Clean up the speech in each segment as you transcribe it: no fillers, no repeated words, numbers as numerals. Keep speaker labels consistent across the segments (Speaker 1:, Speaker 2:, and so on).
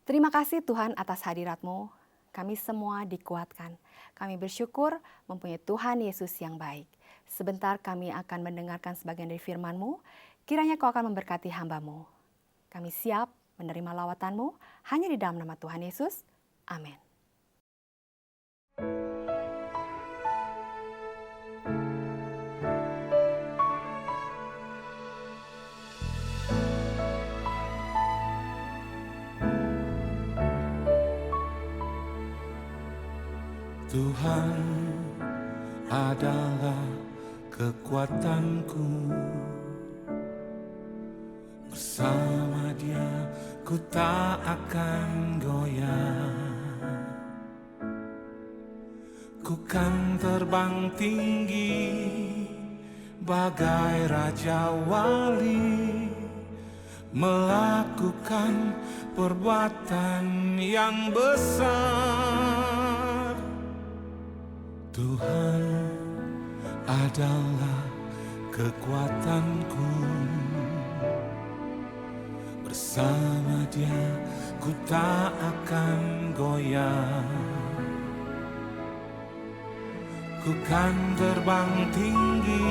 Speaker 1: Terima kasih Tuhan atas hadirat-Mu. Kami semua dikuatkan. Kami bersyukur mempunyai Tuhan Yesus yang baik. Sebentar kami akan mendengarkan sebagian dari firman-Mu. Kiranya Kau akan memberkati hamba-Mu. Kami siap menerima lawatan-Mu hanya di dalam nama Tuhan Yesus. Amin.
Speaker 2: Tuhan adalah kekuatanku, bersama Dia ku tak akan goyah. Ku kan terbang tinggi bagai Raja Wali, melakukan perbuatan yang besar. Tuhan adalah kekuatanku, bersama Dia ku tak akan goyah. Ku kan terbang tinggi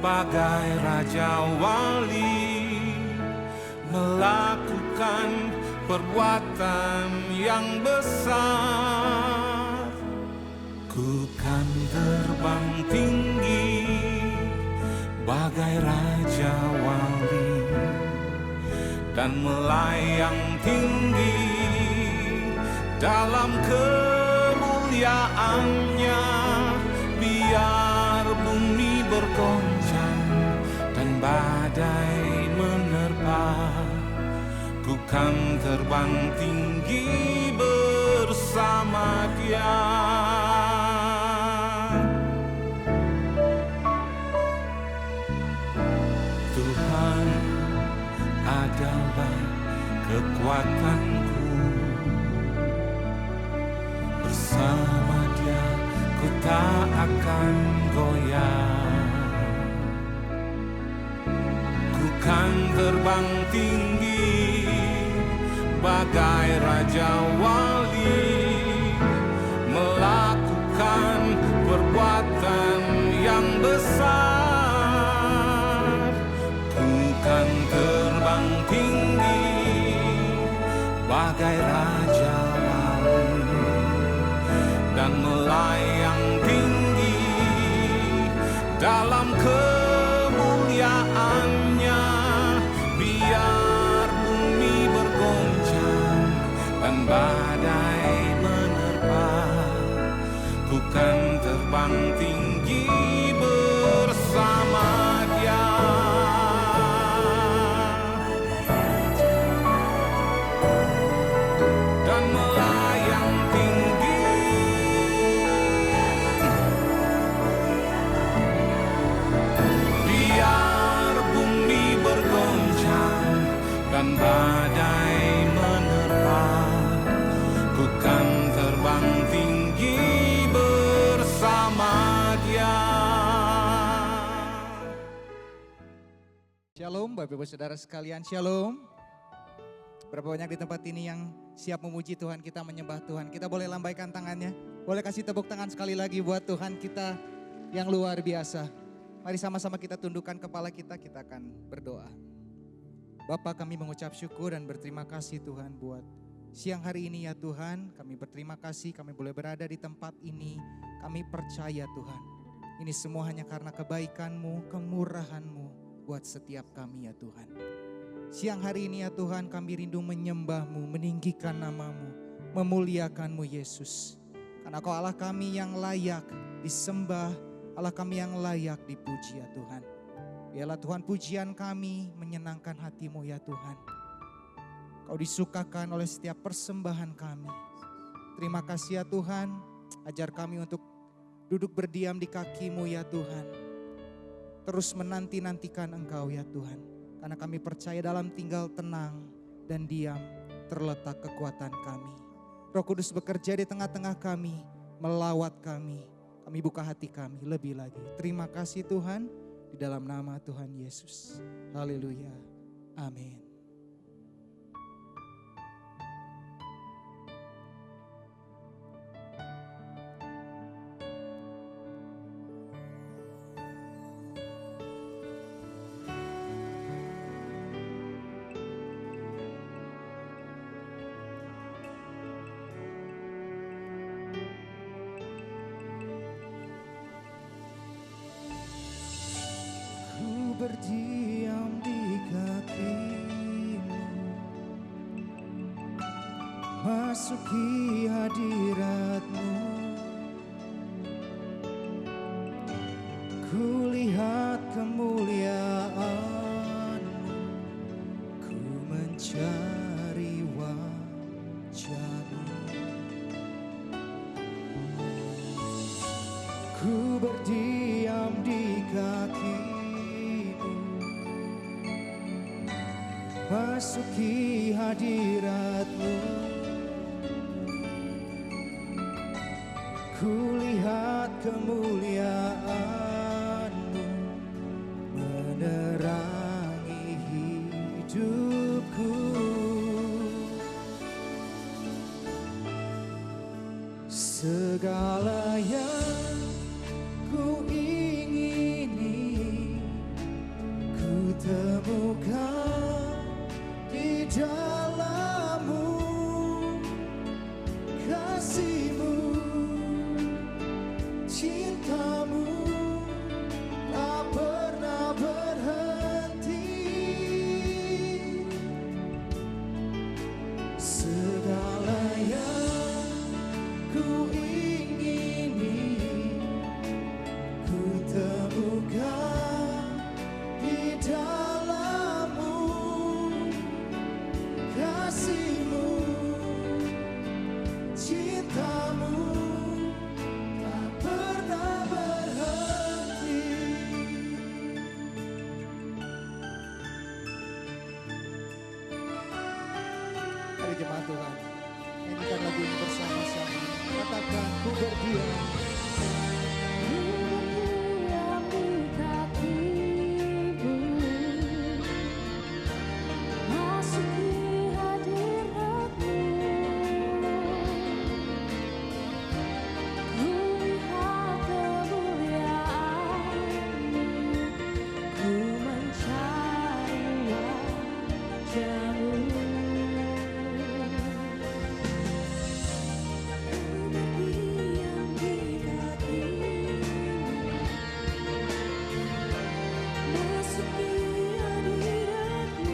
Speaker 2: bagai Raja Wali, melakukan perbuatan yang besar. Ku kan terbang tinggi bagai Raja Wali, dan melayang tinggi dalam kemuliaannya. Biar bumi bergoncang dan badai menerpa, ku kan terbang tinggi bersama Dia. Tuhan adalah kekuatanku, bersama Dia ku tak akan goyah. Ku kan terbang tinggi bagai Raja Wali, melakukan perbuatan yang besar. Ku kan terbang tinggi bagai Raja Wali, dan melayang tinggi dalam kemuliaannya. Biar bumi bergoncang dan badai menerpa, ku kan terbang tinggi bersama Dia. Dan melayang tinggi, biar bumi bergoncang dan badai menerpa, ku kan terbang tinggi bersama Dia.
Speaker 3: Shalom Bapak Ibu Saudara sekalian, Shalom. Berapa banyak di tempat ini yang siap memuji Tuhan, kita menyembah Tuhan. Kita boleh lambaikan tangannya, boleh kasih tepuk tangan sekali lagi buat Tuhan kita yang luar biasa. Mari sama-sama kita tundukkan kepala kita akan berdoa. Bapa, kami mengucap syukur dan berterima kasih Tuhan buat siang hari ini ya Tuhan. Kami berterima kasih kami boleh berada di tempat ini. Kami percaya Tuhan, ini semua hanya karena kebaikan-Mu, kemurahan-Mu buat setiap kami ya Tuhan. Siang hari ini ya Tuhan, kami rindu menyembah-Mu, meninggikan nama-Mu, memuliakan-Mu Yesus. Karena Kau Allah kami yang layak disembah, Allah kami yang layak dipuji ya Tuhan. Biarlah Tuhan pujian kami menyenangkan hati-Mu ya Tuhan. Kau disukakan oleh setiap persembahan kami. Terima kasih ya Tuhan, ajar kami untuk duduk berdiam di kaki-Mu ya Tuhan. Terus menanti-nantikan Engkau ya Tuhan. Karena kami percaya dalam tinggal tenang dan diam terletak kekuatan kami. Roh Kudus bekerja di tengah-tengah kami, melawat kami. Kami buka hati kami lebih lagi. Terima kasih Tuhan, di dalam nama Tuhan Yesus. Haleluya. Amin. berdiam di kaki-Mu, masuki hadirat-Mu, kulihat kemuliaan-Mu, ku mencari wajah-Mu. Ku berdiam di kaki-Mu, masuki hadirat-Mu, kulihat kemuliaan-Mu, menerangi hidupku. Segala yang ku ingini, ku temukan di dalam-Mu, kasih-Mu, cinta-Mu tak pernah berhenti. Segala yang ku ingini, ku temukan di dalam-Mu, kasih-Mu, cinta-Mu tak pernah berhenti. Mari jemaat Tuhan, nyanyikan lagu ini bersama-sama. Katakan, ku berdiam.
Speaker 4: Berdiam di kaki-Mu, masuki hadirat-Mu, kulihat kemuliaan-Mu, ku mencari wajah-Mu. Berdiam di kaki-Mu, masuki hadirat-Mu,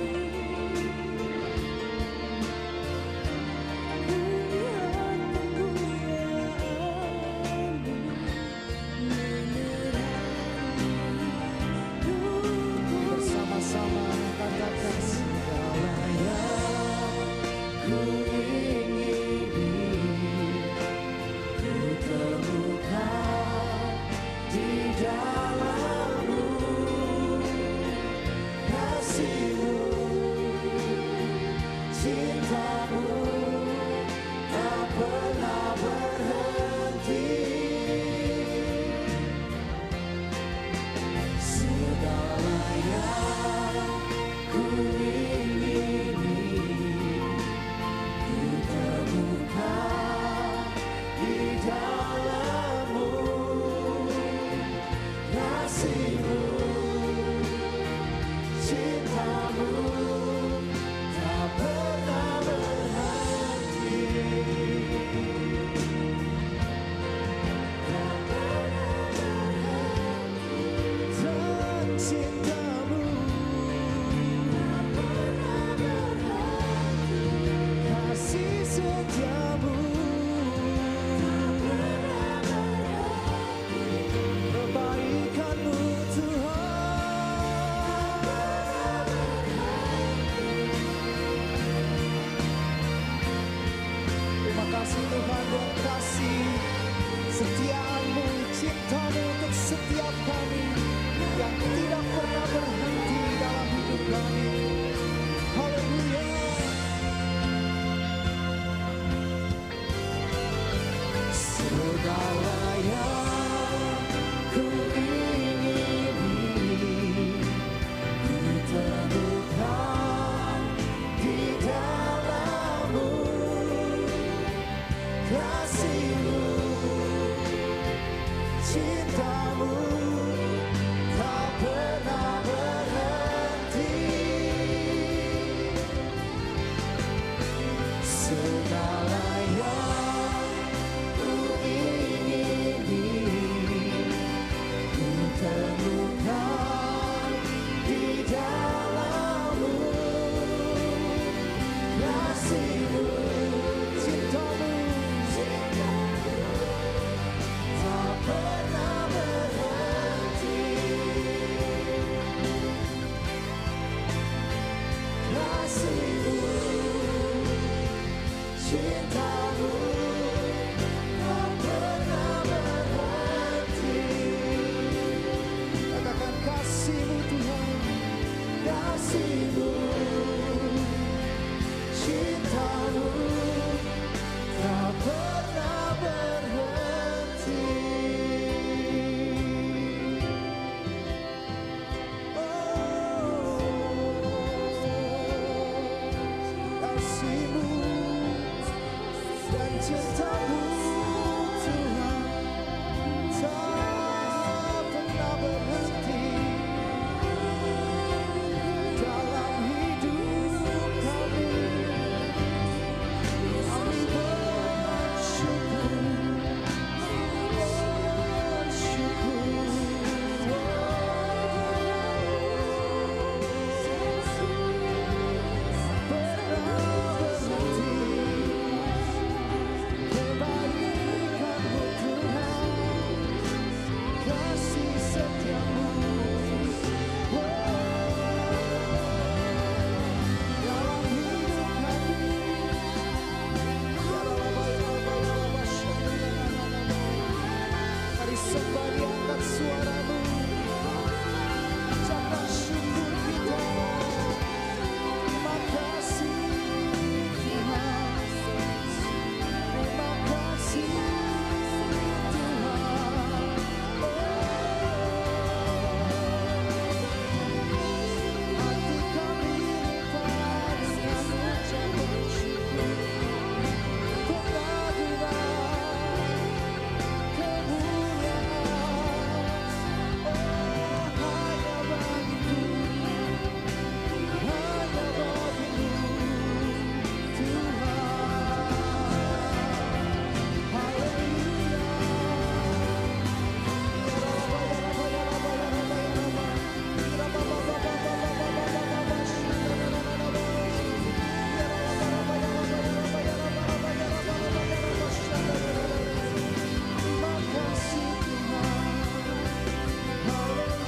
Speaker 4: kulihat kemuliaan-Mu, menerangi hidupku.
Speaker 3: Bersama-sama katakan, segala yang ku ingini, ku temukan di dalam-Mu, kasih-Mu, cinta-Mu tak pernah berhenti. Segala yang ku ingini, ku kasih-Mu, cinta-Mu tak pernah berhenti. Katakan kasih-Mu Tuhan, kasih-Mu, cinta-Mu tak pernah berhenti. Kasih-Mu dan cinta-Mu Tuhan tak pernah berhenti dalam hidup kami. Kami bersyukur, kebaikan-Mu Tuhan, kasih setia-Mu dalam hidup kami. Mari sembah diangkat suara-Mu, ucapkan syukur kita. Terima kasih Tuhan, terima kasih Tuhan. Hati kami limpah dengan ucapan syukur, pengagungan, kemuliaan. Hanya bagi-Mu, hanya bagi-Mu Tuhan. Haleluya. Terima kasih Tuhan. Haleluya.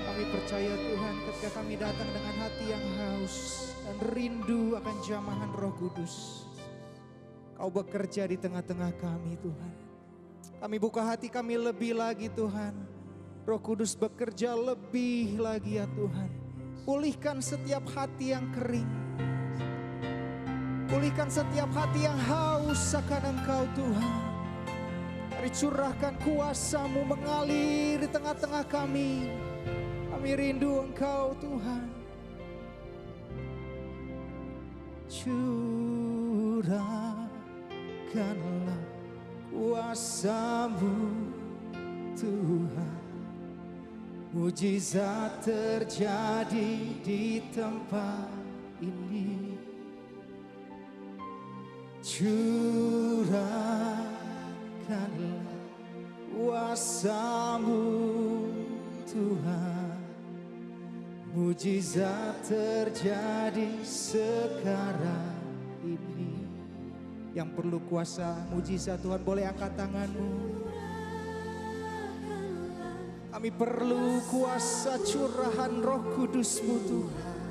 Speaker 3: Kami percaya Tuhan, ketika kami datang dengan hati yang haus dan rindu akan jamahan Roh Kudus, Kau bekerja di tengah-tengah kami Tuhan. Kami buka hati kami lebih lagi Tuhan. Roh Kudus bekerja lebih lagi ya Tuhan. Pulihkan setiap hati yang kering. Pulihkan setiap hati yang haus akan Engkau Tuhan. Mari curahkan kuasa-Mu mengalir di tengah-tengah kami. Kami rindu Engkau Tuhan. Curahkanlah kuasa-Mu Tuhan. Mujizat terjadi di tempat ini. Curahkanlah kuasa-Mu Tuhan. Mujizat terjadi sekarang ini. Yang perlu kuasa mujizat Tuhan boleh angkat tanganmu. Kami perlu kuasa curahan Roh Kudus-Mu Tuhan.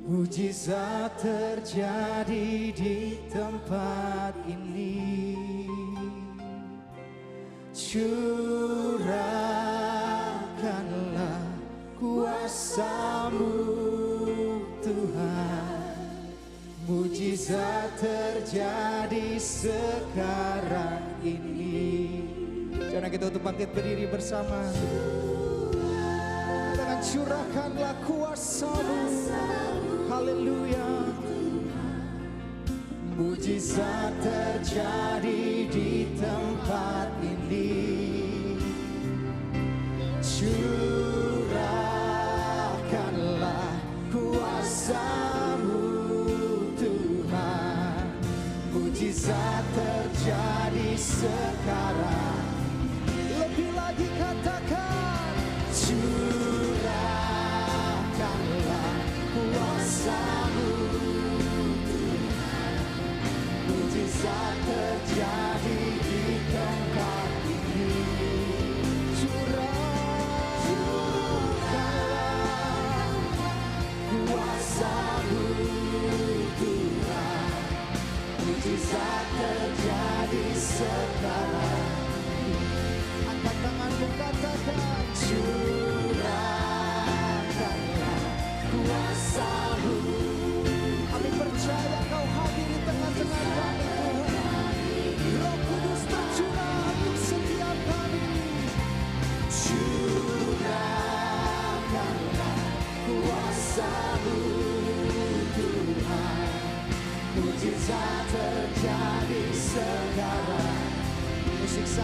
Speaker 3: Mujizat terjadi di tempat ini. Curahkanlah kuasa-Mu Tuhan. Mujizat terjadi sekarang ini. Jangan kita untuk bangkit berdiri bersama. Dengan curahkanlah kuasa-Mu. Haleluya. Mujizat terjadi di tempat ini. Curahkanlah kuasa-Mu Tuhan. Mujizat terjadi sekarang. Lebih lagi katakan, curahkanlah kuasa-Mu Tuhan. Mujizat terjadi di tempat ini.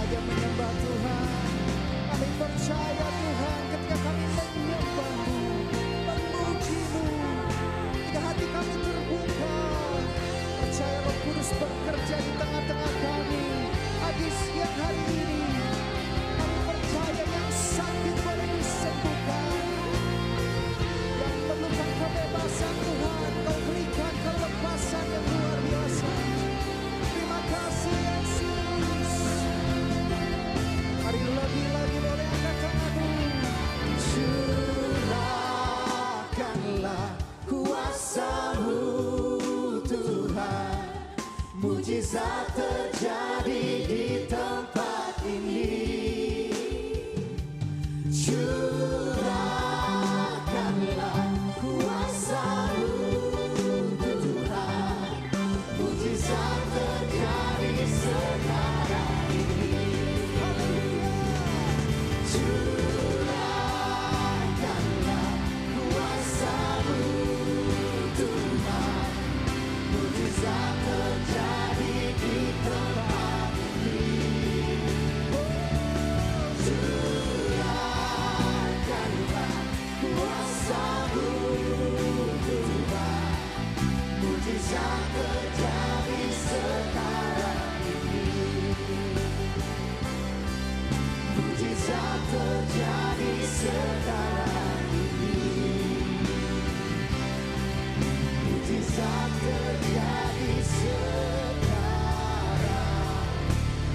Speaker 3: saja menyembah Tuhan. Kami percaya Tuhan ketika kami menyembah-Mu, memuji-Mu, ketika hati kami terbuka, percaya Roh Kudus bekerja di tengah-tengah kami. Pagi siang hari ini, kami percaya yang sakit boleh disembuhkan, yang memerlukan kebebasan Tuhan, Kau berikan kelepasan yang luar biasa. Terima kasih Yesus. Mari lebih lagi boleh angkat tanganmu. Curahkanlah kuasa-Mu Tuhan, mujizat terjadi di tempat ini. Curahkanlah kuasa-Mu Tuhan, mujizat terjadi sekarang ini. Curahkanlah kuasa-Mu Tuhan, mujizat terjadi di tempat ini. Curahkanlah kuasa-Mu Tuhan, mujizat terjadi sekarang ini. Mujizat terjadi sekarang ini. Mujizat terjadi sekarang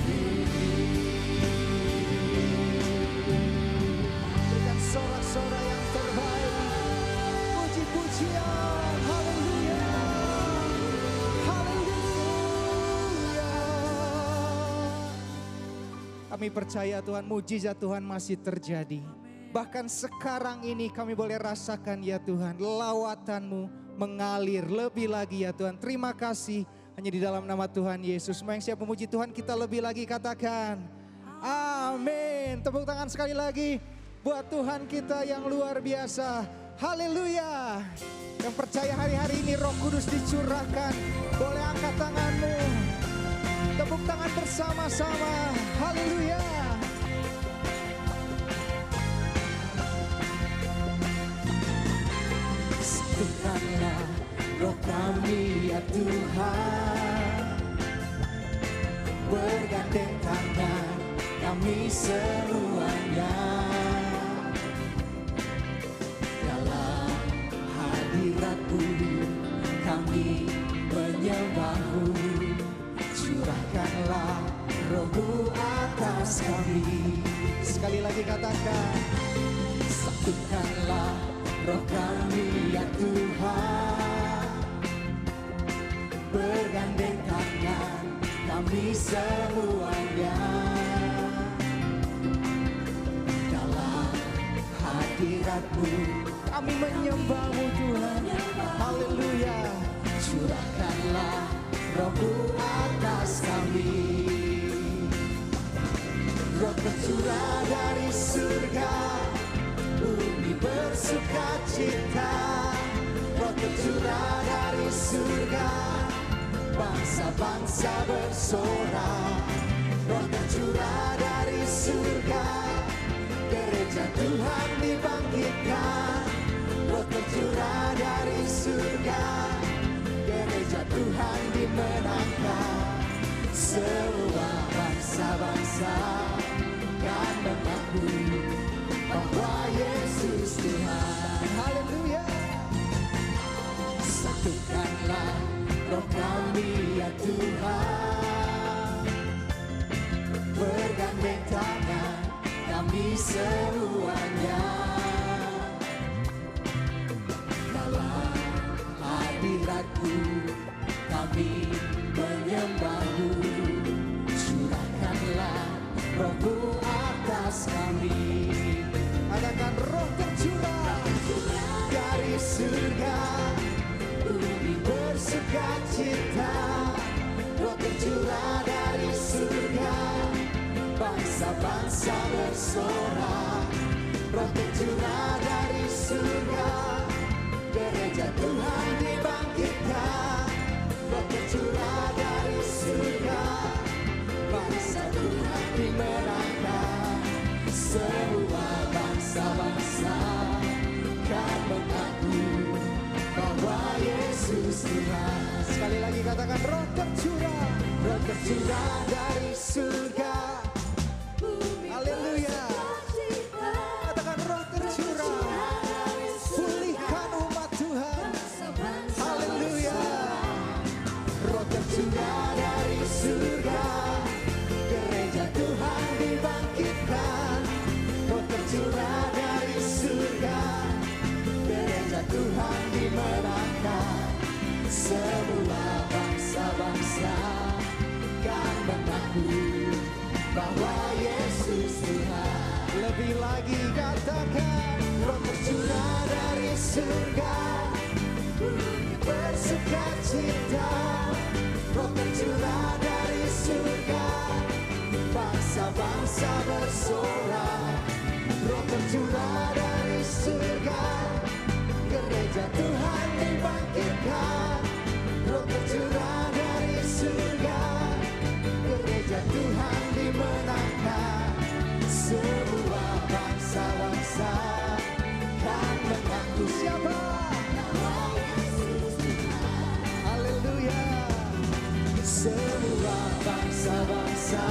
Speaker 3: ini. Berikan sorak-sorak yang terbaik, puji-pujian, haleluya, haleluya. Kami percaya Tuhan, mujizat Tuhan masih terjadi. Bahkan sekarang ini kami boleh rasakan ya Tuhan, lawatan-Mu mengalir lebih lagi ya Tuhan. Terima kasih, hanya di dalam nama Tuhan Yesus. Semua yang siap memuji Tuhan, kita lebih lagi katakan amin. Tepuk tangan sekali lagi buat Tuhan kita yang luar biasa. Haleluya. Yang percaya hari-hari ini Roh Kudus dicurahkan, boleh angkat tanganmu. Tepuk tangan bersama-sama. Haleluya. Satukanlah roh kami ya Tuhan, bergandeng tangan kami semuanya. Dalam hadirat-Mu kami menyembah-Mu, curahkanlah Roh-Mu atas kami. Sekali lagi katakan, satukanlah roh kami ya Tuhan, bergandeng tangan kami semuanya. Dalam hadirat-Mu kami menyembah-Mu Tuhan. Haleluya. Curahkanlah Roh-Mu atas kami. Roh tercurah dari surga, bumi bersuka cita. Roh tercurah dari surga, bangsa-bangsa bersorak. Roh tercurah dari surga, gereja Tuhan dibangkitkan. Roh tercurah dari surga, gereja Tuhan dimenangkan. Semua bangsa-bangsa kan mengakui bahwa Yesus Tuhan. Haleluya. Satukanlah roh kami ya Tuhan, bergandeng tangan kami semuanya. Dalam hadirat-Mu kami menyembah-Mu, curahkanlah Roh-Mu atas kami. Katakan roh tercurah dari surga, bumi bersuka cita. Roh tercurah dari surga, bangsa-bangsa bersorak. Roh tercurah dari surga, gereja Tuhan dibangkitkan. Roh tercurah dari surga, bangsa Tuhan dibangkitkan. Tuhan. Sekali lagi katakan roh tercurah dari surga. Haleluya. Katakan roh tercurah, pulihkan umat Tuhan. Haleluya. Roh tercurah dari surga, gereja Tuhan dibangkitkan. Roh tercurah dari surga, gereja Tuhan dimenangkan. Semua bangsa-bangsa kan mengaku bahwa Yesus Tuhan. Lebih lagi katakan roh tercurah dari surga, bersuka cita. Roh tercurah dari surga, bangsa-bangsa bersorak. Roh tercurah dari surga, gereja Tuhan dibangkitkan. Roh tercurah dari surga, gereja Tuhan dimenangkan. Semua bangsa-bangsa kan mengaku siapa? Haleluya. Semua bangsa-bangsa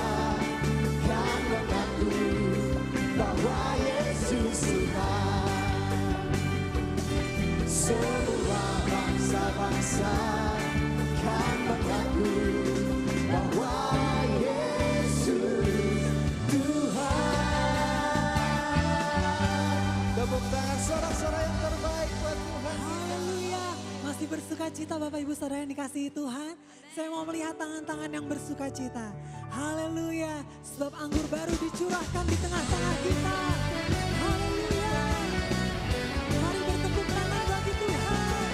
Speaker 3: kan mengaku bahwa Yesus Tuhan. Semua bangsa-bangsa kan mengaku bahwa Yesus Tuhan. Tepuk tangan sorak-sorai yang terbaik buat Tuhan.
Speaker 5: Haleluya. Masih bersuka cita Bapak Ibu Saudara yang dikasihi Tuhan. Saya mau melihat tangan-tangan yang bersuka cita. Haleluya. Sebab anggur baru dicurahkan di tengah-tengah kita. Haleluya. Mari bertepuk tangan bagi Tuhan.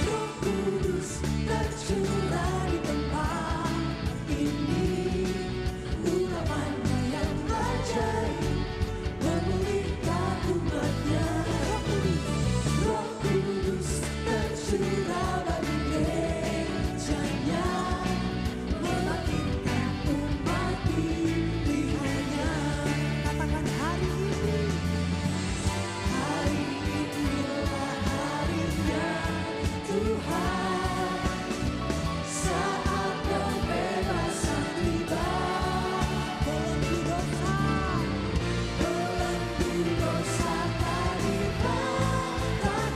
Speaker 4: Roh Kudus tercurah di tempat ini. Urapannya yang ajaib memulihkan umatnya. Roh Kudus tercurah bagi gerejanya, membangkitkan umat pilihannya.
Speaker 5: Katakan hari ini.
Speaker 4: Hari inilah harinya Tuhan, saat pembebasan tiba.
Speaker 5: Belenggu dosa.
Speaker 4: Belenggu dosa tak dipatahkan.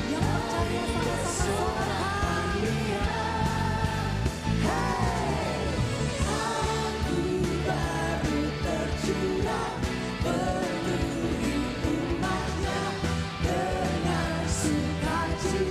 Speaker 5: Yang percaya sama-sama
Speaker 4: Dia, hey, anggur baru tercurah, penuhi umatnya dengan sukacita.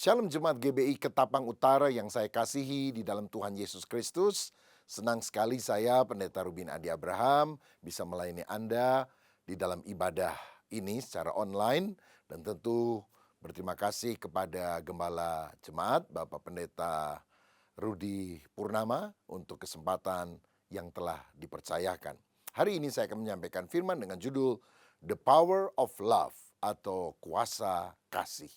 Speaker 6: Shalom Jemaat GBI Ketapang Utara yang saya kasihi di dalam Tuhan Yesus Kristus. Senang sekali saya, Pendeta Rubin Adi Abraham, bisa melayani Anda di dalam ibadah ini secara online. Dan tentu berterima kasih kepada Gembala Jemaat, Bapak Pendeta Rudi Purnama untuk kesempatan yang telah dipercayakan. Hari ini saya akan menyampaikan firman dengan judul The Power of Love atau Kuasa Kasih.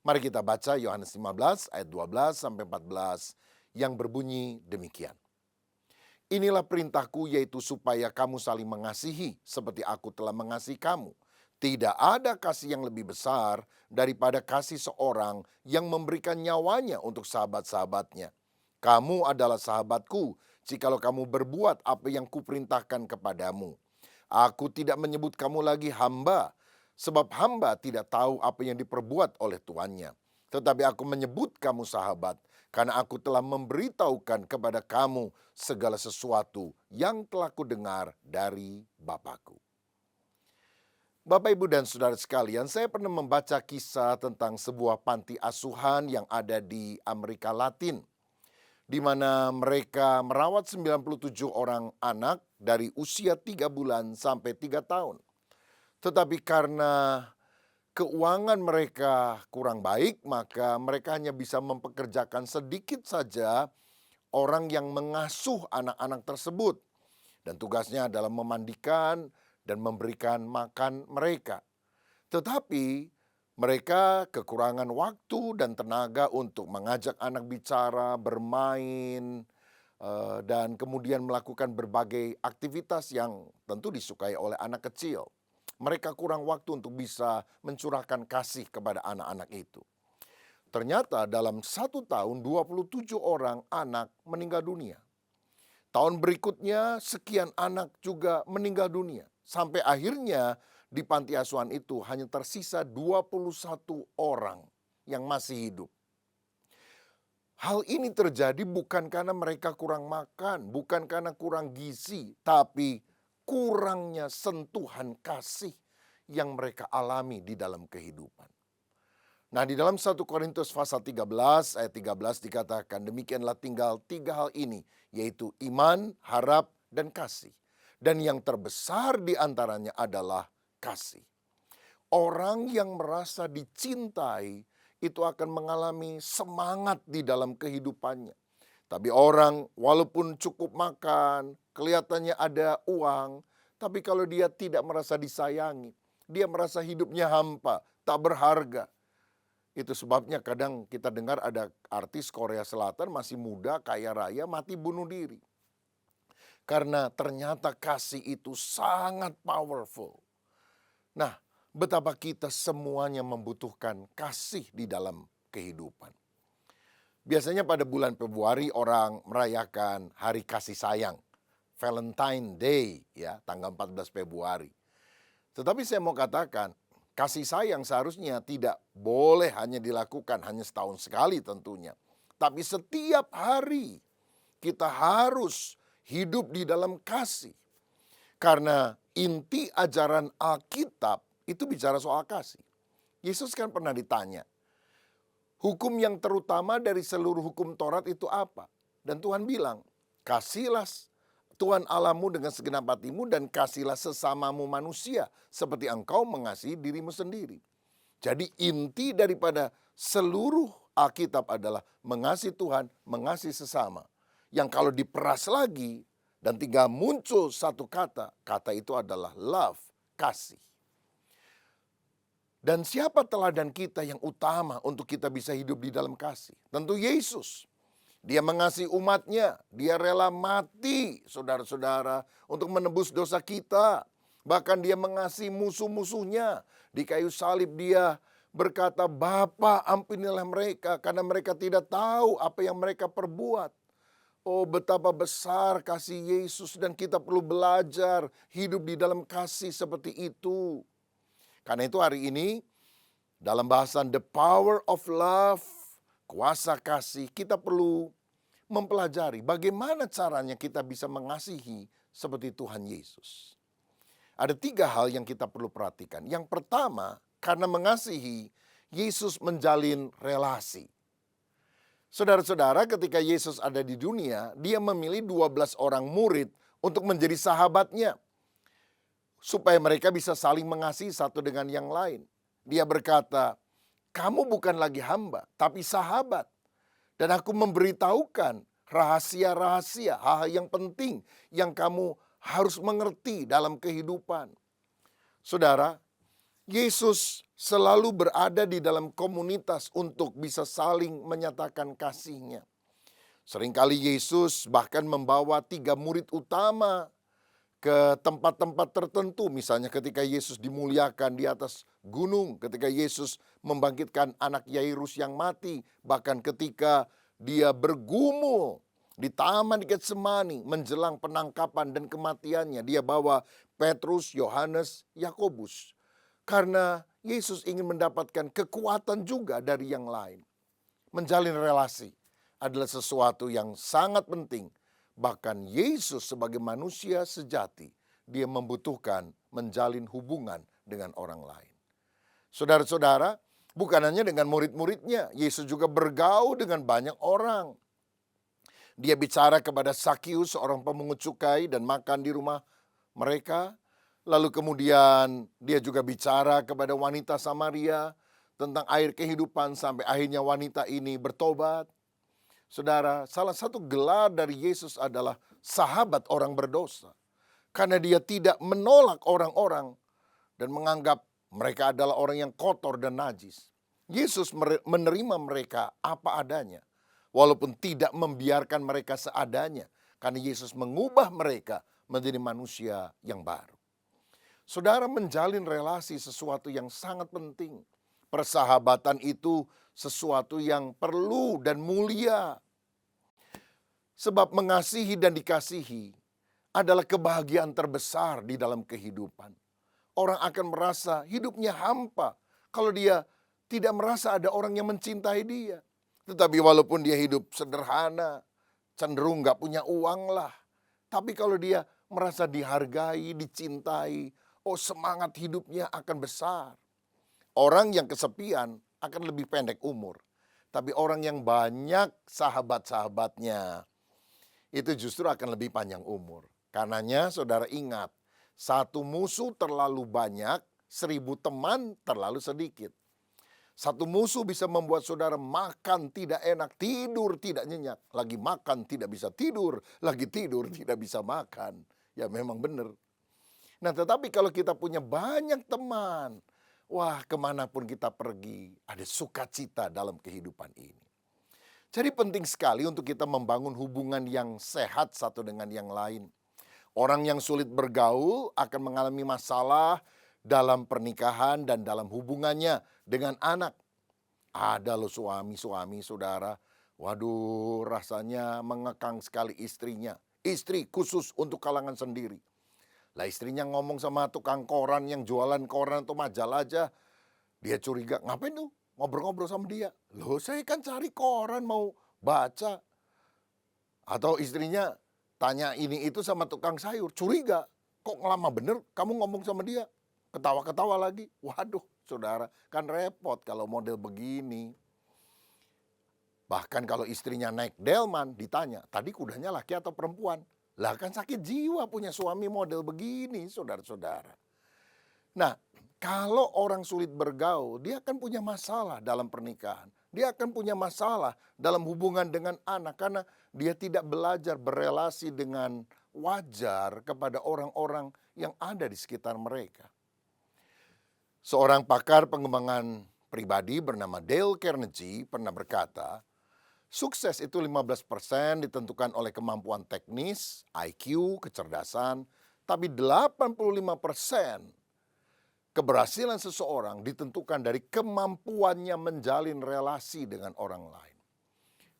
Speaker 6: Mari kita baca Yohanes 15 ayat 12 sampai 14 yang berbunyi demikian. Inilah perintahku, yaitu supaya kamu saling mengasihi seperti aku telah mengasihi kamu. Tidak ada kasih yang lebih besar daripada kasih seorang yang memberikan nyawanya untuk sahabat-sahabatnya. Kamu adalah sahabatku jikalau kamu berbuat apa yang kuperintahkan kepadamu. Aku tidak menyebut kamu lagi hamba, sebab hamba tidak tahu apa yang diperbuat oleh tuannya. Tetapi aku menyebut kamu sahabat, karena aku telah memberitahukan kepada kamu segala sesuatu yang telah kudengar dari Bapakku. Bapak, Ibu, dan Saudara sekalian, saya pernah membaca kisah tentang sebuah panti asuhan yang ada di Amerika Latin, di mana mereka merawat 97 orang anak dari usia 3 bulan sampai 3 tahun. Tetapi karena keuangan mereka kurang baik, maka mereka hanya bisa mempekerjakan sedikit saja orang yang mengasuh anak-anak tersebut. Dan tugasnya adalah memandikan dan memberikan makan mereka. Tetapi mereka kekurangan waktu dan tenaga untuk mengajak anak bicara, bermain, dan kemudian melakukan berbagai aktivitas yang tentu disukai oleh anak kecil. Mereka kurang waktu untuk bisa mencurahkan kasih kepada anak-anak itu. Ternyata dalam 1 tahun 27 orang anak meninggal dunia. Tahun berikutnya sekian anak juga meninggal dunia. Sampai akhirnya di panti asuhan itu hanya tersisa 21 orang yang masih hidup. Hal ini terjadi bukan karena mereka kurang makan, bukan karena kurang gizi, tapi kurangnya sentuhan kasih yang mereka alami di dalam kehidupan. Nah, di dalam 1 Korintus pasal 13 ayat 13 dikatakan, demikianlah tinggal 3 hal ini, yaitu iman, harap, dan kasih. Dan yang terbesar di antaranya adalah kasih. Orang yang merasa dicintai itu akan mengalami semangat di dalam kehidupannya. Tapi orang walaupun cukup makan, kelihatannya ada uang, tapi kalau dia tidak merasa disayangi, dia merasa hidupnya hampa, tak berharga. Itu sebabnya kadang kita dengar ada artis Korea Selatan masih muda, kaya raya, mati bunuh diri. Karena ternyata kasih itu sangat powerful. Nah, betapa kita semuanya membutuhkan kasih di dalam kehidupan. Biasanya pada bulan Februari orang merayakan Hari Kasih Sayang, Valentine Day, ya, tanggal 14 Februari. Tetapi saya mau katakan, kasih sayang seharusnya tidak boleh hanya dilakukan hanya setahun sekali tentunya. Tapi setiap hari kita harus hidup di dalam kasih. Karena inti ajaran Alkitab itu bicara soal kasih. Yesus kan pernah ditanya, hukum yang terutama dari seluruh hukum Taurat itu apa? Dan Tuhan bilang, kasihlah Tuhan Allahmu dengan segenap hatimu dan kasihlah sesamamu manusia seperti engkau mengasihi dirimu sendiri. Jadi inti daripada seluruh Alkitab adalah mengasihi Tuhan, mengasihi sesama. Yang kalau diperas lagi dan tinggal muncul satu kata, kata itu adalah love, kasih. Dan siapa teladan kita yang utama untuk kita bisa hidup di dalam kasih? Tentu Yesus. Dia mengasihi umatnya, dia rela mati, saudara-saudara, untuk menebus dosa kita. Bahkan dia mengasihi musuh-musuhnya. Di kayu salib dia berkata, Bapa, ampunilah mereka karena mereka tidak tahu apa yang mereka perbuat. Oh, betapa besar kasih Yesus dan kita perlu belajar hidup di dalam kasih seperti itu. Karena itu hari ini dalam bahasan The Power of Love, kuasa kasih, kita perlu mempelajari bagaimana caranya kita bisa mengasihi seperti Tuhan Yesus. Ada 3 hal yang kita perlu perhatikan. Yang pertama, karena mengasihi, Yesus menjalin relasi. Saudara-saudara, ketika Yesus ada di dunia, dia memilih 12 orang murid untuk menjadi sahabatnya. Supaya mereka bisa saling mengasihi satu dengan yang lain. Dia berkata, kamu bukan lagi hamba, tapi sahabat. Dan aku memberitahukan rahasia-rahasia, hal-hal yang penting yang kamu harus mengerti dalam kehidupan. Saudara, Yesus selalu berada di dalam komunitas untuk bisa saling menyatakan kasih-Nya. Seringkali Yesus bahkan membawa 3 murid utama ke tempat-tempat tertentu. Misalnya ketika Yesus dimuliakan di atas gunung, ketika Yesus membangkitkan anak Yairus yang mati, bahkan ketika dia bergumul di taman di Getsemani menjelang penangkapan dan kematiannya, dia bawa Petrus, Yohanes, Yakobus. Karena Yesus ingin mendapatkan kekuatan juga dari yang lain. Menjalin relasi adalah sesuatu yang sangat penting. Bahkan Yesus sebagai manusia sejati, dia membutuhkan menjalin hubungan dengan orang lain. Saudara-saudara, bukan hanya dengan murid-muridnya, Yesus juga bergaul dengan banyak orang. Dia bicara kepada Sakius, seorang pemungut cukai, dan makan di rumah mereka. Lalu kemudian dia juga bicara kepada wanita Samaria tentang air kehidupan sampai akhirnya wanita ini bertobat. Saudara, salah satu gelar dari Yesus adalah sahabat orang berdosa. Karena dia tidak menolak orang-orang dan menganggap mereka adalah orang yang kotor dan najis. Yesus menerima mereka apa adanya. Walaupun tidak membiarkan mereka seadanya. Karena Yesus mengubah mereka menjadi manusia yang baru. Saudara, menjalin relasi sesuatu yang sangat penting. Persahabatan itu sesuatu yang perlu dan mulia. Sebab mengasihi dan dikasihi adalah kebahagiaan terbesar di dalam kehidupan. Orang akan merasa hidupnya hampa kalau dia tidak merasa ada orang yang mencintai dia. Tetapi walaupun dia hidup sederhana, cenderung gak punya uang lah. Tapi kalau dia merasa dihargai, dicintai, semangat hidupnya akan besar. Orang yang kesepian akan lebih pendek umur. Tapi orang yang banyak sahabat-sahabatnya, itu justru akan lebih panjang umur. Karenanya saudara ingat, 1 musuh terlalu banyak, 1000 teman terlalu sedikit. 1 musuh bisa membuat saudara makan tidak enak, tidur tidak nyenyak. Lagi makan tidak bisa tidur, lagi tidur tidak bisa makan. Ya memang benar. Nah tetapi kalau kita punya banyak teman, wah kemanapun kita pergi, ada sukacita dalam kehidupan ini. Jadi penting sekali untuk kita membangun hubungan yang sehat satu dengan yang lain. Orang yang sulit bergaul akan mengalami masalah dalam pernikahan dan dalam hubungannya dengan anak. Ada loh suami-suami saudara, waduh rasanya mengekang sekali istrinya. Istri khusus untuk kalangan sendiri. Lah istrinya ngomong sama tukang koran yang jualan koran atau majalah aja, dia curiga, ngapain tuh ngobrol-ngobrol sama dia? Loh saya kan cari koran mau baca. Atau istrinya tanya ini itu sama tukang sayur, curiga, kok lama bener kamu ngomong sama dia? Ketawa-ketawa lagi, waduh saudara kan repot kalau model begini. Bahkan kalau istrinya naik delman ditanya, tadi kudanya laki atau perempuan? Lah kan sakit jiwa punya suami model begini saudara-saudara. Nah kalau orang sulit bergaul, dia akan punya masalah dalam pernikahan. Dia akan punya masalah dalam hubungan dengan anak. Karena dia tidak belajar berelasi dengan wajar kepada orang-orang yang ada di sekitar mereka. Seorang pakar pengembangan pribadi bernama Dale Carnegie pernah berkata, sukses itu 15% ditentukan oleh kemampuan teknis, IQ, kecerdasan, tapi 85% keberhasilan seseorang ditentukan dari kemampuannya menjalin relasi dengan orang lain.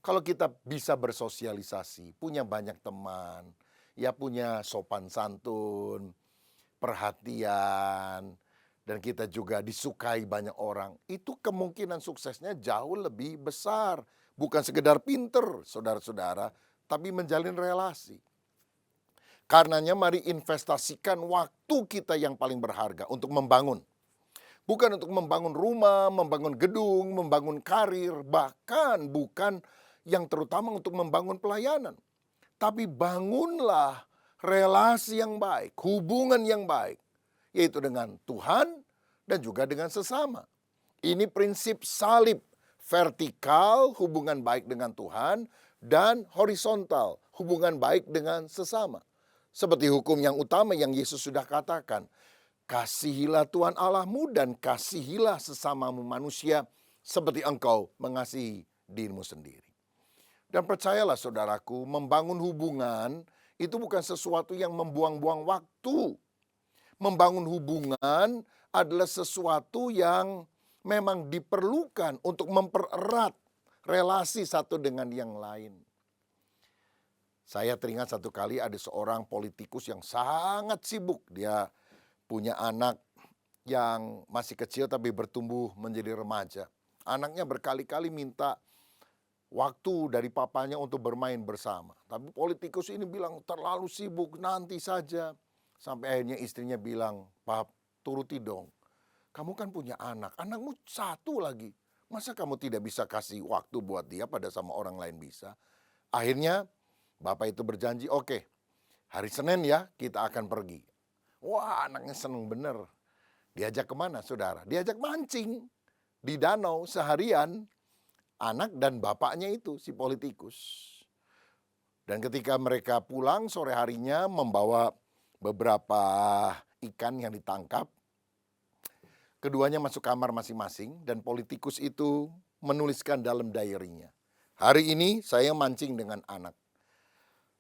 Speaker 6: Kalau kita bisa bersosialisasi, punya banyak teman, ya punya sopan santun, perhatian, dan kita juga disukai banyak orang, itu kemungkinan suksesnya jauh lebih besar. Bukan sekedar pinter, saudara-saudara, tapi menjalin relasi. Karenanya mari investasikan waktu kita yang paling berharga untuk membangun. Bukan untuk membangun rumah, membangun gedung, membangun karir, bahkan bukan yang terutama untuk membangun pelayanan. Tapi bangunlah relasi yang baik, hubungan yang baik, yaitu dengan Tuhan dan juga dengan sesama. Ini prinsip salib, vertikal hubungan baik dengan Tuhan dan horizontal hubungan baik dengan sesama. Seperti hukum yang utama yang Yesus sudah katakan, kasihilah Tuhan Allahmu dan kasihilah sesamamu manusia seperti engkau mengasihi dirimu sendiri. Dan percayalah saudaraku, membangun hubungan itu bukan sesuatu yang membuang-buang waktu. Membangun hubungan adalah sesuatu yang memang diperlukan untuk mempererat relasi satu dengan yang lain. Saya teringat satu kali ada seorang politikus yang sangat sibuk. Dia punya anak yang masih kecil tapi bertumbuh menjadi remaja. Anaknya berkali-kali minta waktu dari papanya untuk bermain bersama. Tapi politikus ini bilang terlalu sibuk, nanti saja. Sampai akhirnya istrinya bilang, "Pap, turuti dong. Kamu kan punya anak, anakmu satu lagi. Masa kamu tidak bisa kasih waktu buat dia pada sama orang lain bisa?" Akhirnya bapak itu berjanji, "Oke, hari Senin ya kita akan pergi." Wah, anaknya seneng bener. Diajak kemana saudara? Diajak mancing di danau seharian. Anak dan bapaknya itu si politikus. Dan ketika mereka pulang sore harinya membawa beberapa ikan yang ditangkap. Keduanya masuk kamar masing-masing dan politikus itu menuliskan dalam diary-nya, "Hari ini saya mancing dengan anak.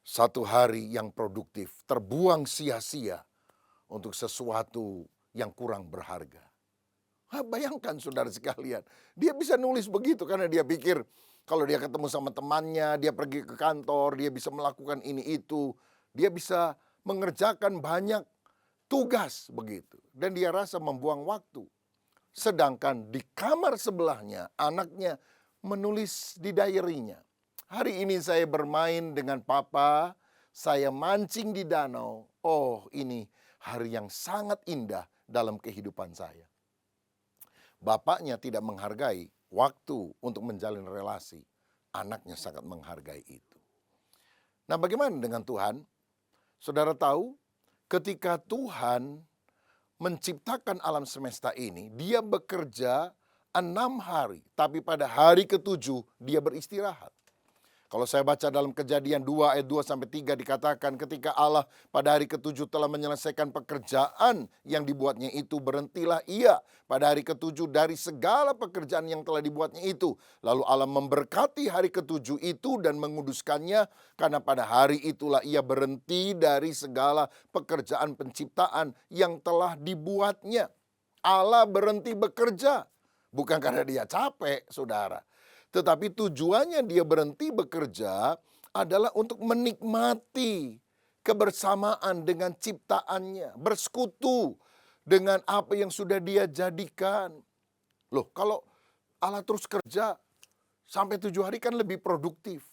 Speaker 6: Satu hari yang produktif terbuang sia-sia untuk sesuatu yang kurang berharga." Bayangkan saudara sekalian, dia bisa nulis begitu karena dia pikir kalau dia ketemu sama temannya, dia pergi ke kantor, dia bisa melakukan ini itu, dia bisa mengerjakan banyak tugas begitu. Dan dia rasa membuang waktu. Sedangkan di kamar sebelahnya, anaknya menulis di diary-nya, "Hari ini saya bermain dengan papa, saya mancing di danau. Oh, ini hari yang sangat indah dalam kehidupan saya." Bapaknya tidak menghargai waktu untuk menjalin relasi. Anaknya sangat menghargai itu. Nah, bagaimana dengan Tuhan? Saudara tahu, ketika Tuhan menciptakan alam semesta ini, dia bekerja 6 hari. Tapi pada hari ke-7 dia beristirahat. Kalau saya baca dalam Kejadian 2 ayat 2-3 dikatakan ketika Allah pada hari ke-7 telah menyelesaikan pekerjaan yang dibuatnya itu, berhentilah ia pada hari ke-7 dari segala pekerjaan yang telah dibuatnya itu. Lalu Allah memberkati hari ke-7 itu dan menguduskannya karena pada hari itulah ia berhenti dari segala pekerjaan penciptaan yang telah dibuatnya. Allah berhenti bekerja bukan karena dia capek, saudara. Tetapi tujuannya dia berhenti bekerja adalah untuk menikmati kebersamaan dengan ciptaannya, bersekutu dengan apa yang sudah dia jadikan. Loh, kalau Allah terus kerja sampai 7 hari kan lebih produktif.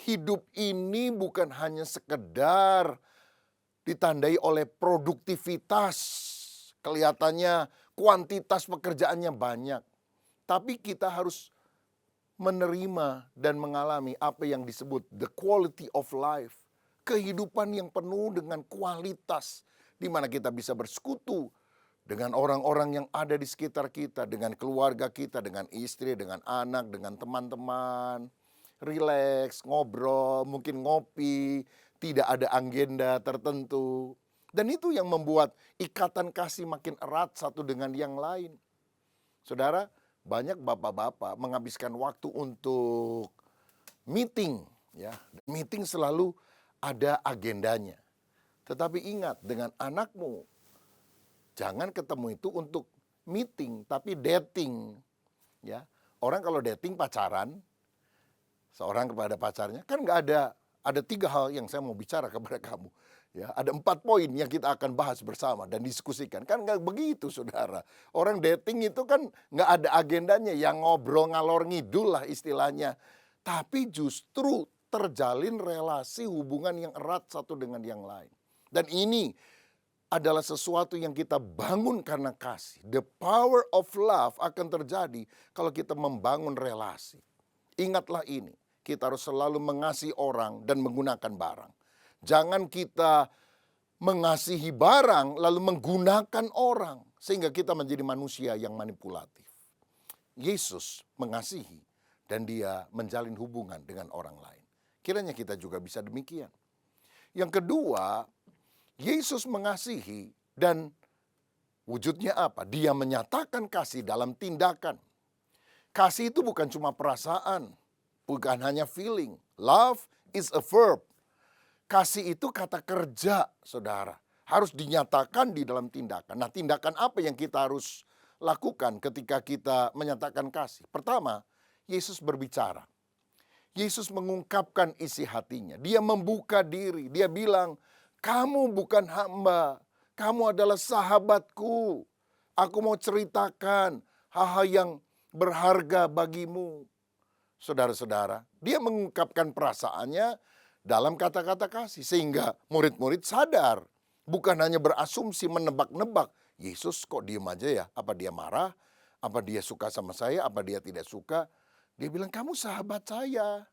Speaker 6: Hidup ini bukan hanya sekedar ditandai oleh produktivitas, kelihatannya kuantitas pekerjaannya banyak. Tapi kita harus menerima dan mengalami apa yang disebut the quality of life. Kehidupan yang penuh dengan kualitas, di mana kita bisa bersekutu dengan orang-orang yang ada di sekitar kita, dengan keluarga kita, dengan istri, dengan anak, dengan teman-teman. Rileks, ngobrol, mungkin ngopi, tidak ada agenda tertentu. Dan itu yang membuat ikatan kasih makin erat satu dengan yang lain. Saudara, banyak bapak-bapak menghabiskan waktu untuk meeting, ya. Meeting selalu ada agendanya. Tetapi ingat, dengan anakmu, jangan ketemu itu untuk meeting, tapi dating, ya. Orang kalau dating pacaran, seorang kepada pacarnya, kan nggak ada 3 hal yang saya mau bicara kepada kamu. Ya, ada 4 poin yang kita akan bahas bersama dan diskusikan. Kan nggak begitu, saudara. Orang dating itu kan nggak ada agendanya, yang ngobrol ngalor ngidul lah istilahnya. Tapi justru terjalin relasi hubungan yang erat satu dengan yang lain. Dan ini adalah sesuatu yang kita bangun karena kasih. The power of love akan terjadi kalau kita membangun relasi. Ingatlah ini, kita harus selalu mengasihi orang dan menggunakan barang. Jangan kita mengasihi barang lalu menggunakan orang sehingga kita menjadi manusia yang manipulatif. Yesus mengasihi dan dia menjalin hubungan dengan orang lain. Kiranya kita juga bisa demikian. Yang kedua, Yesus mengasihi dan wujudnya apa? Dia menyatakan kasih dalam tindakan. Kasih itu bukan cuma perasaan, bukan hanya feeling. Love is a verb. Kasih itu kata kerja, saudara. Harus dinyatakan di dalam tindakan. Nah, tindakan apa yang kita harus lakukan ketika kita menyatakan kasih? Pertama, Yesus berbicara. Yesus mengungkapkan isi hatinya. Dia membuka diri. Dia bilang, kamu bukan hamba. Kamu adalah sahabatku. Aku mau ceritakan hal-hal yang berharga bagimu. Saudara-saudara, dia mengungkapkan perasaannya dalam kata-kata kasih. Sehingga murid-murid sadar. Bukan hanya berasumsi menebak-nebak. Yesus kok diem aja ya? Apa dia marah? Apa dia suka sama saya? Apa dia tidak suka? Dia bilang, kamu sahabat saya.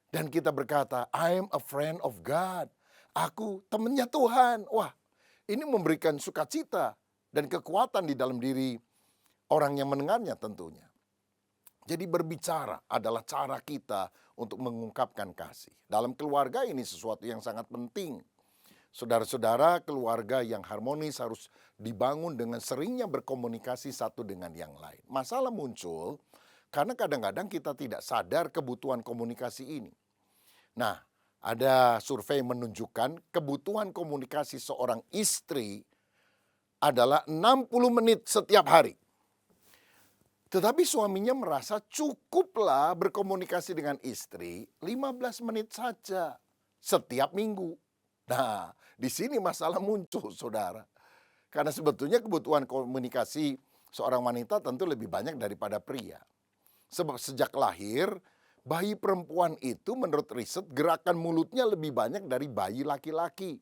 Speaker 6: Dan kita berkata, I am a friend of God. Aku temannya Tuhan. Wah, ini memberikan sukacita dan kekuatan di dalam diri orang yang mendengarnya tentunya. Jadi berbicara adalah cara kita untuk mengungkapkan kasih. Dalam keluarga ini sesuatu yang sangat penting. Saudara-saudara, keluarga yang harmonis harus dibangun dengan seringnya berkomunikasi satu dengan yang lain. Masalah muncul karena kadang-kadang kita tidak sadar kebutuhan komunikasi ini. Nah, ada survei menunjukkan kebutuhan komunikasi seorang istri adalah 60 menit setiap hari. Tetapi suaminya merasa cukuplah berkomunikasi dengan istri 15 menit saja setiap minggu. Nah, di sini masalah muncul, saudara. Karena sebetulnya kebutuhan komunikasi seorang wanita tentu lebih banyak daripada pria. Sebab sejak lahir, bayi perempuan itu menurut riset gerakan mulutnya lebih banyak dari bayi laki-laki.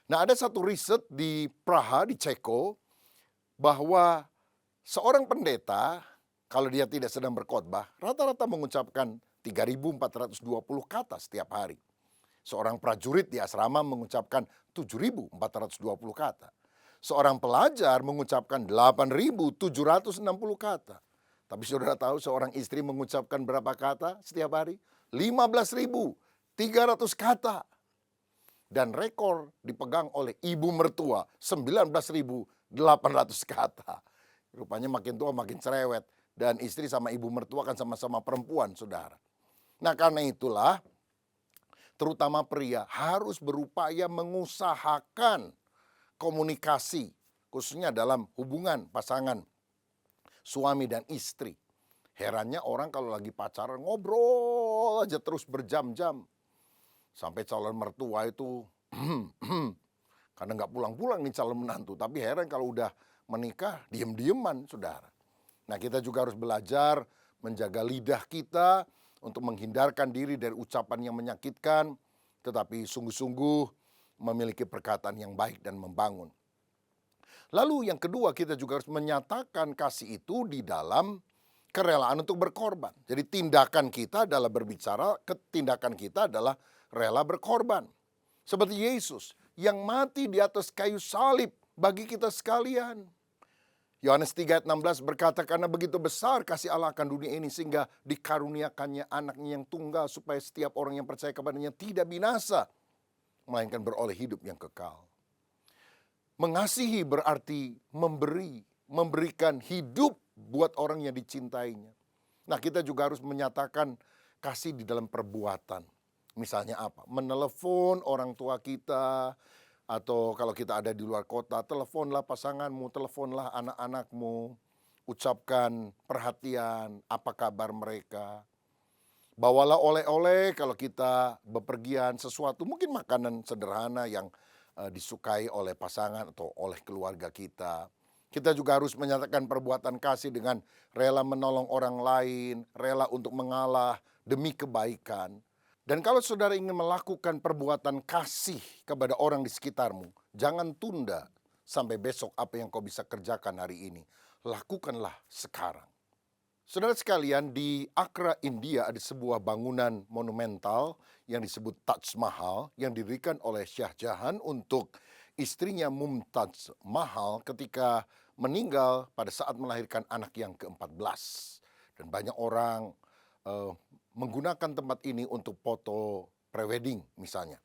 Speaker 6: Nah, ada satu riset di Praha, di Ceko, bahwa seorang pendeta, kalau dia tidak sedang berkhotbah, rata-rata mengucapkan 3.420 kata setiap hari. Seorang prajurit di asrama mengucapkan 7.420 kata. Seorang pelajar mengucapkan 8.760 kata. Tapi saudara tahu seorang istri mengucapkan berapa kata setiap hari? 15.300 kata. Dan rekor dipegang oleh ibu mertua 19.800 kata. Rupanya makin tua makin cerewet. Dan istri sama ibu mertua kan sama-sama perempuan, saudara. Nah, karena itulah terutama pria harus berupaya mengusahakan komunikasi. Khususnya dalam hubungan pasangan suami dan istri. Herannya orang kalau lagi pacaran ngobrol aja terus berjam-jam. Sampai calon mertua itu karena nggak pulang-pulang nih calon menantu. Tapi heran kalau udah menikah diem-dieman, saudara. Nah, kita juga harus belajar menjaga lidah kita untuk menghindarkan diri dari ucapan yang menyakitkan. Tetapi sungguh-sungguh memiliki perkataan yang baik dan membangun. Lalu yang kedua, kita juga harus menyatakan kasih itu di dalam kerelaan untuk berkorban. Jadi tindakan kita adalah berbicara, tindakan kita adalah rela berkorban. Seperti Yesus yang mati di atas kayu salib bagi kita sekalian. Yohanes 3 ayat 16 berkata, karena begitu besar kasih Allah akan dunia ini sehingga dikaruniakannya anaknya yang tunggal supaya setiap orang yang percaya kepadanya tidak binasa, melainkan beroleh hidup yang kekal. Mengasihi berarti memberikan hidup buat orang yang dicintainya. Nah, kita juga harus menyatakan kasih di dalam perbuatan. Misalnya apa? Menelepon orang tua kita, atau kalau kita ada di luar kota, teleponlah pasanganmu, teleponlah anak-anakmu, ucapkan perhatian, apa kabar mereka. Bawalah oleh-oleh kalau kita bepergian sesuatu, mungkin makanan sederhana yang disukai oleh pasangan atau oleh keluarga kita. Kita juga harus menyatakan perbuatan kasih dengan rela menolong orang lain, rela untuk mengalah demi kebaikan. Dan kalau saudara ingin melakukan perbuatan kasih kepada orang di sekitarmu, jangan tunda. sampai besok apa yang kau bisa kerjakan hari ini. Lakukanlah sekarang. Saudara sekalian, di Agra, India ada sebuah bangunan monumental yang disebut Taj Mahal yang didirikan oleh Shah Jahan untuk istrinya Mumtaz Mahal ketika meninggal pada saat melahirkan anak yang ke-14. Dan banyak orang menggunakan tempat ini untuk foto prewedding misalnya.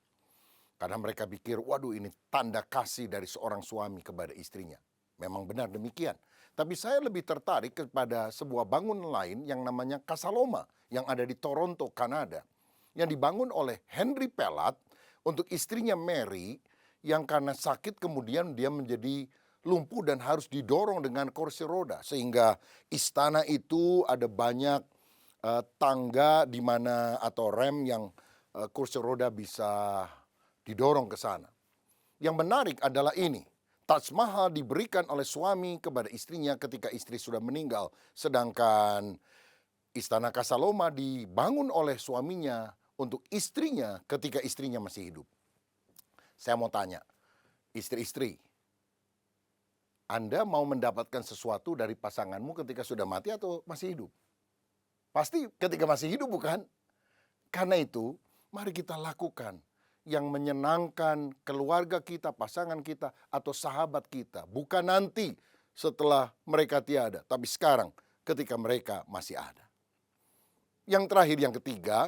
Speaker 6: Karena mereka pikir, waduh ini tanda kasih dari seorang suami kepada istrinya. Memang benar demikian. Tapi saya lebih tertarik kepada sebuah bangunan lain yang namanya Casa Loma yang ada di Toronto, Kanada. Yang dibangun oleh Henry Pelat untuk istrinya Mary yang karena sakit kemudian dia menjadi lumpuh dan harus didorong dengan kursi roda. Sehingga istana itu ada banyak tangga di mana atau rem yang kursi roda bisa didorong ke sana. Yang menarik adalah ini. Taj Mahal diberikan oleh suami kepada istrinya ketika istri sudah meninggal. Sedangkan istana Casa Loma dibangun oleh suaminya untuk istrinya ketika istrinya masih hidup. Saya mau tanya, istri-istri, Anda mau mendapatkan sesuatu dari pasanganmu ketika sudah mati atau masih hidup? Pasti ketika masih hidup, bukan? Karena itu, mari kita lakukan yang menyenangkan keluarga kita, pasangan kita, atau sahabat kita. Bukan nanti setelah mereka tiada, tapi sekarang ketika mereka masih ada. Yang terakhir, yang ketiga,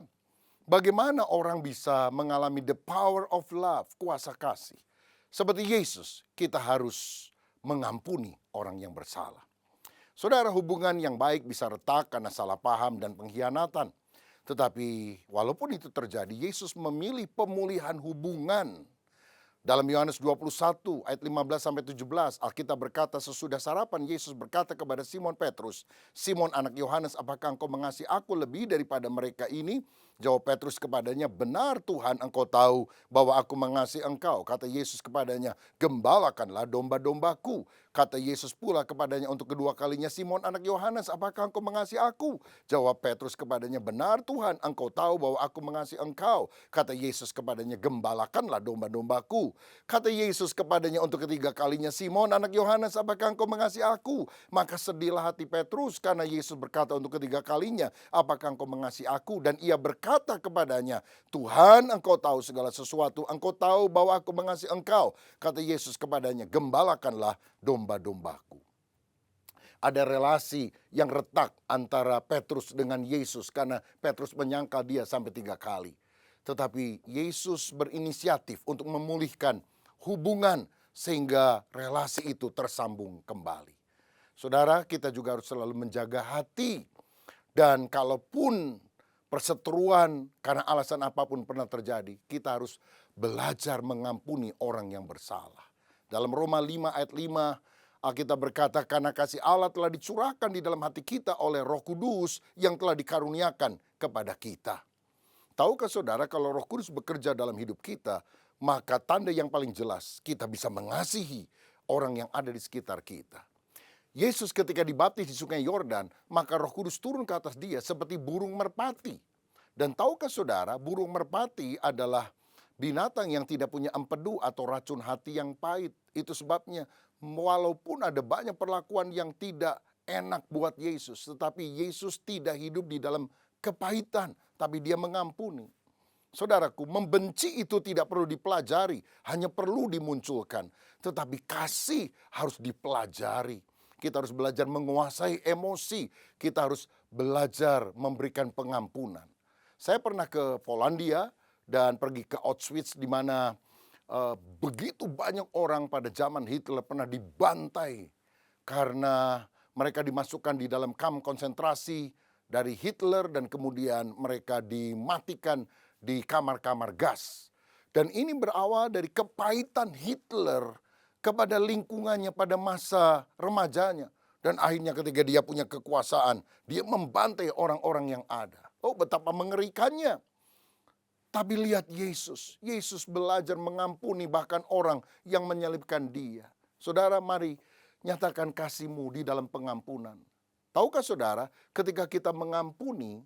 Speaker 6: bagaimana orang bisa mengalami the power of love, kuasa kasih. Seperti Yesus, kita harus mengampuni orang yang bersalah. Saudara, hubungan yang baik bisa retak karena salah paham dan pengkhianatan. Tetapi walaupun itu terjadi, Yesus memilih pemulihan hubungan. Dalam Yohanes 21 ayat 15-17, Alkitab berkata, sesudah sarapan Yesus berkata kepada Simon Petrus, Simon anak Yohanes, apakah engkau mengasihi aku lebih daripada mereka ini? Jawab Petrus kepadanya, benar Tuhan, engkau tahu bahwa aku mengasihi engkau. Kata Yesus kepadanya, gembalakanlah domba-dombaku. Kata Yesus pula kepadanya untuk kedua kalinya, Simon anak Yohanes, apakah engkau mengasihi aku? Jawab Petrus kepadanya, benar Tuhan, engkau tahu bahwa aku mengasihi engkau. Kata Yesus kepadanya, gembalakanlah domba-dombaku. Kata Yesus kepadanya untuk ketiga kalinya, Simon anak Yohanes, apakah engkau mengasihi aku? Maka sedihlah hati Petrus karena Yesus berkata untuk ketiga kalinya, apakah engkau mengasihi aku? Dan ia berkata kepadanya, Tuhan, engkau tahu segala sesuatu, engkau tahu bahwa aku mengasihi engkau. Kata Yesus kepadanya, gembalakanlah domba-dombaku. Ada relasi yang retak antara Petrus dengan Yesus karena Petrus menyangkal dia sampai 3 kali. Tetapi Yesus berinisiatif untuk memulihkan hubungan sehingga relasi itu tersambung kembali. Saudara, kita juga harus selalu menjaga hati. Dan kalaupun perseteruan karena alasan apapun pernah terjadi, kita harus belajar mengampuni orang yang bersalah. Dalam Roma 5 ayat 5, Alkitab berkata, karena kasih Allah telah dicurahkan di dalam hati kita oleh Roh Kudus yang telah dikaruniakan kepada kita. Tahukah saudara, kalau Roh Kudus bekerja dalam hidup kita, maka tanda yang paling jelas kita bisa mengasihi orang yang ada di sekitar kita. Yesus ketika dibaptis di Sungai Yordan, maka Roh Kudus turun ke atas dia seperti burung merpati. Dan tahukah saudara, burung merpati adalah binatang yang tidak punya empedu atau racun hati yang pahit. Itu sebabnya walaupun ada banyak perlakuan yang tidak enak buat Yesus, tetapi Yesus tidak hidup di dalam kepahitan, tapi dia mengampuni. Saudaraku, membenci itu tidak perlu dipelajari, hanya perlu dimunculkan. Tetapi kasih harus dipelajari. Kita harus belajar menguasai emosi. Kita harus belajar memberikan pengampunan. Saya pernah ke Polandia dan pergi ke Auschwitz di mana begitu banyak orang pada zaman Hitler pernah dibantai karena mereka dimasukkan di dalam kamp konsentrasi dari Hitler dan kemudian mereka dimatikan di kamar-kamar gas. Dan ini berawal dari kepahitan Hitler kepada lingkungannya pada masa remajanya. Dan akhirnya ketika dia punya kekuasaan, dia membantai orang-orang yang ada. Oh, betapa mengerikannya. Tapi lihat Yesus. Yesus belajar mengampuni bahkan orang yang menyalibkan dia. Saudara, mari nyatakan kasih-Mu di dalam pengampunan. Tahukah saudara, ketika kita mengampuni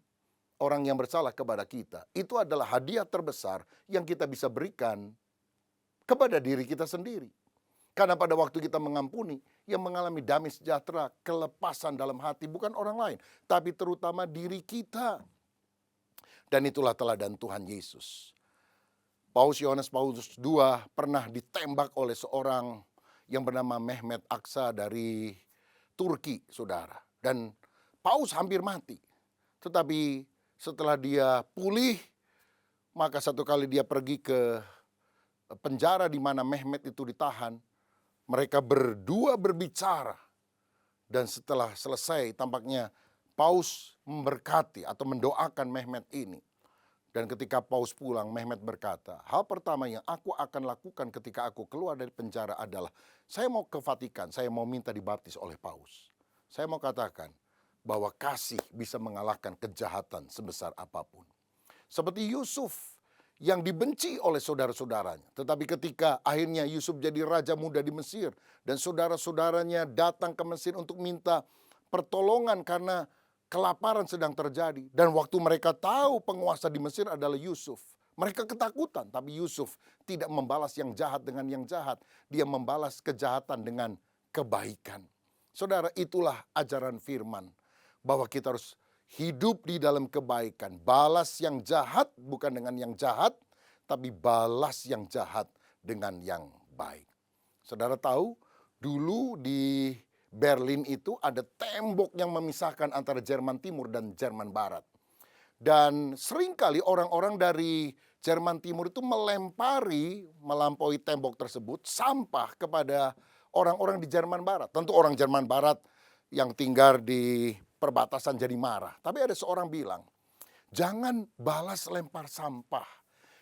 Speaker 6: orang yang bersalah kepada kita, itu adalah hadiah terbesar yang kita bisa berikan kepada diri kita sendiri. Karena pada waktu kita mengampuni, yang mengalami damai sejahtera, kelepasan dalam hati bukan orang lain, tapi terutama diri kita. Dan itulah teladan Tuhan Yesus. Yohanes Paulus II pernah ditembak oleh seorang yang bernama Mehmet Aksa dari Turki, saudara. Dan Paulus hampir mati. Tetapi setelah dia pulih, maka satu kali dia pergi ke penjara di mana Mehmet itu ditahan. Mereka berdua berbicara. Dan setelah selesai tampaknya Paus memberkati atau mendoakan Mehmet ini. Dan ketika Paus pulang, Mehmet berkata, hal pertama yang aku akan lakukan ketika aku keluar dari penjara adalah saya mau ke Vatikan, saya mau minta dibaptis oleh Paus. Saya mau katakan bahwa kasih bisa mengalahkan kejahatan sebesar apapun. Seperti Yusuf yang dibenci oleh saudara-saudaranya. Tetapi ketika akhirnya Yusuf jadi raja muda di Mesir dan saudara-saudaranya datang ke Mesir untuk minta pertolongan karena kelaparan sedang terjadi. Dan waktu mereka tahu penguasa di Mesir adalah Yusuf, mereka ketakutan. Tapi Yusuf tidak membalas yang jahat dengan yang jahat. Dia membalas kejahatan dengan kebaikan. Saudara, itulah ajaran firman. Bahwa kita harus hidup di dalam kebaikan. Balas yang jahat bukan dengan yang jahat, tapi balas yang jahat dengan yang baik. Saudara tahu, dulu di Berlin itu ada tembok yang memisahkan antara Jerman Timur dan Jerman Barat. Dan seringkali orang-orang dari Jerman Timur itu melampaui tembok tersebut sampah kepada orang-orang di Jerman Barat. Tentu orang Jerman Barat yang tinggal di perbatasan jadi marah. Tapi ada seorang bilang, jangan balas lempar sampah.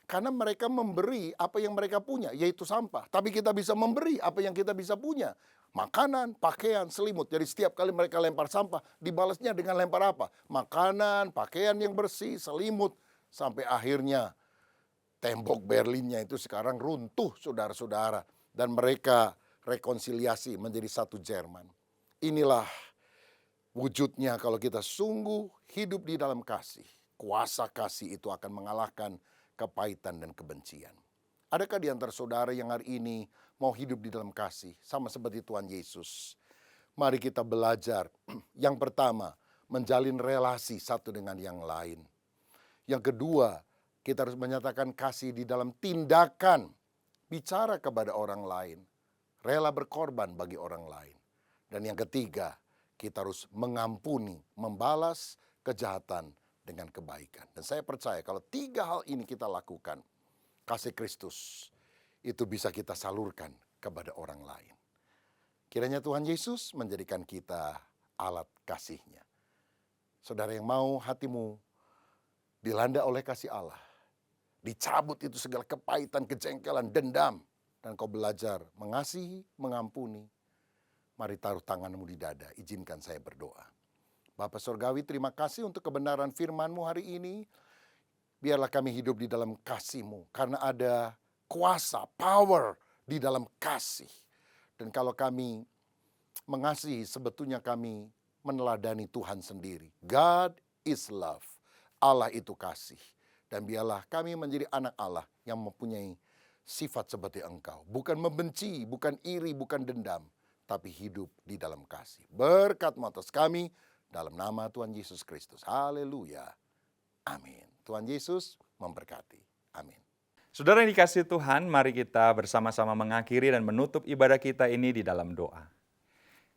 Speaker 6: Karena mereka memberi apa yang mereka punya, yaitu sampah. Tapi kita bisa memberi apa yang kita bisa punya. Makanan, pakaian, selimut. Jadi setiap kali mereka lempar sampah, dibalasnya dengan lempar apa? Makanan, pakaian yang bersih, selimut. Sampai akhirnya tembok Berlinnya itu sekarang runtuh, saudara-saudara. Dan mereka rekonsiliasi menjadi satu Jerman. Inilah wujudnya kalau kita sungguh hidup di dalam kasih. Kuasa kasih itu akan mengalahkan kepahitan dan kebencian. Adakah di antara saudara yang hari ini mau hidup di dalam kasih sama seperti Tuhan Yesus? Mari kita belajar. Yang pertama, menjalin relasi satu dengan yang lain. Yang kedua, kita harus menyatakan kasih di dalam tindakan. Bicara kepada orang lain. Rela berkorban bagi orang lain. Dan yang ketiga, kita harus mengampuni, membalas kejahatan dengan kebaikan. Dan saya percaya kalau 3 hal ini kita lakukan, kasih Kristus itu bisa kita salurkan kepada orang lain. Kiranya Tuhan Yesus menjadikan kita alat kasih-Nya. Saudara yang mau hatimu dilanda oleh kasih Allah, dicabut itu segala kepahitan, kejengkelan, dendam, dan kau belajar mengasihi, mengampuni. Mari taruh tanganmu di dada, izinkan saya berdoa. Bapa Surgawi, terima kasih untuk kebenaran firman-Mu hari ini. Biarlah kami hidup di dalam kasih-Mu, karena ada kuasa, power di dalam kasih. Dan kalau kami mengasihi, sebetulnya kami meneladani Tuhan sendiri. God is love. Allah itu kasih. Dan biarlah kami menjadi anak Allah yang mempunyai sifat seperti Engkau. Bukan membenci, bukan iri, bukan dendam, tapi hidup di dalam kasih. Berkat-Mu atas kami, dalam nama Tuhan Yesus Kristus. Haleluya. Amin. Tuhan Yesus memberkati. Amin.
Speaker 7: Saudara yang dikasihi Tuhan, mari kita bersama-sama mengakhiri dan menutup ibadah kita ini di dalam doa.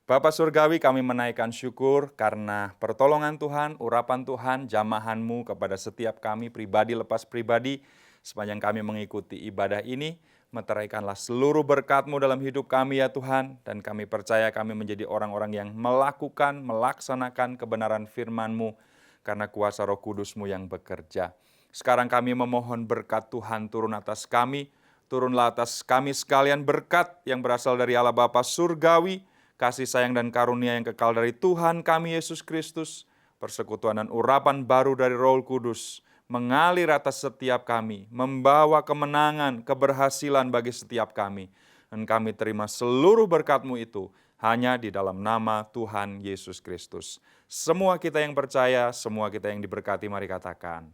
Speaker 7: Bapa Surgawi, kami menaikkan syukur karena pertolongan Tuhan, urapan Tuhan, jamahan-Mu kepada setiap kami pribadi lepas pribadi. Sepanjang kami mengikuti ibadah ini, meteraikanlah seluruh berkat-Mu dalam hidup kami ya Tuhan. Dan kami percaya kami menjadi orang-orang yang melaksanakan kebenaran firman-Mu karena kuasa Roh Kudus-Mu yang bekerja. Sekarang kami memohon berkat Tuhan turun atas kami. Turunlah atas kami sekalian berkat yang berasal dari Allah Bapa Surgawi, kasih sayang dan karunia yang kekal dari Tuhan kami Yesus Kristus, persekutuan dan urapan baru dari Roh Kudus, mengalir atas setiap kami, membawa kemenangan, keberhasilan bagi setiap kami. Dan kami terima seluruh berkat-Mu itu hanya di dalam nama Tuhan Yesus Kristus. Semua kita yang percaya, semua kita yang diberkati, mari katakan,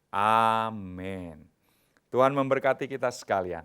Speaker 7: amin. Tuhan memberkati kita sekalian.